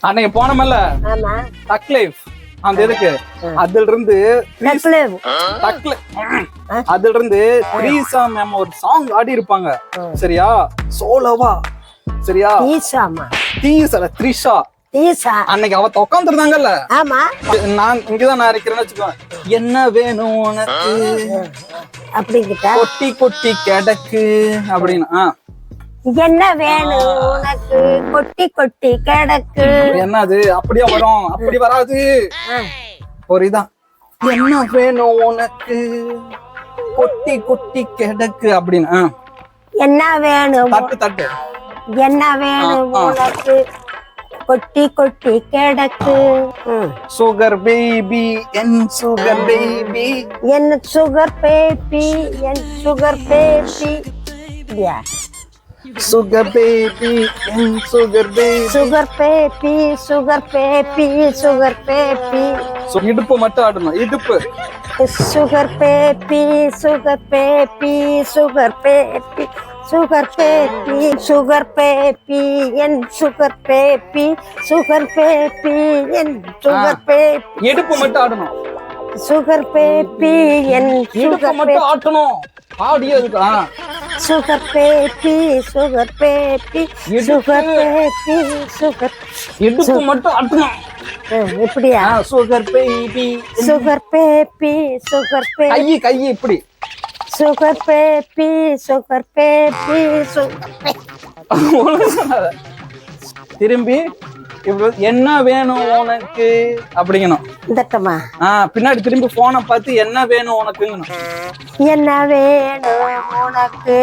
அன்னைக்கு போனமல்ல ஆமா தக்லைஃப் அந்த இதுக்கு அதுல இருந்து அதுல இருந்து த்ரீசா மேம் ஒரு சாங் ஆடி இருப்பாங்க சரியா சோலோவா சரியா த்ரிஷா அன்னைக்கு அவ உட்காந்துருந்தாங்கல்ல ஆமா நான் இங்கதான் நான் இருக்கிறேன்னு வச்சுக்கோ என்ன வேணும் உனக்கு அப்படிங்கிட்ட கொட்டி கொட்டி கிடக்கு அப்படின்னு என்ன வேணும் உனக்கு கொட்டி கொட்டி கிடக்கு என்னது அப்படியே வரும் அப்படி வராது ஒரு இதான் என்ன வேணும் உனக்கு கொட்டி கொட்டி கிடக்கு அப்படின்னு என்ன வேணும் தட்டு தட்டு என்ன வேணும் உனக்கு கொட்டி கொட்டி கிடக்கு சுகர் பேபி என் சுகர் பேபி என் சுகர் பேபி என் சுகர் பேபி சுகர் பேபி என் sugar baby sugar baby sugar baby sugar baby இடுப்பு மட்டும் ஆடணும் இடுப்பு sugar baby sugar baby sugar baby sugar baby sugar baby என் சுகர் பேபி சுகர் பேபி என் சுகர் பேபி இடுப்பு மட்டும் ஆடணும் சுகர் பேபி என் இடுப்பு மட்டும் ஆட்டணும் ஆடியோ இருக்கா sugar baby sugar baby sugar baby sugar இடுப்பு மட்டும் ஆட்டணும் இப்படியா sugar baby sugar baby sugar baby கை இப்படி சுகர் பேபி சுகர் பேபி திரும்பி என்ன வேணும் உனக்கு அப்படிங்கணும் இந்தட்டமா பின்னாடி திரும்பி போனை பார்த்து என்ன வேணும் உனக்குங்கணும் என்ன வேணும் உனக்கு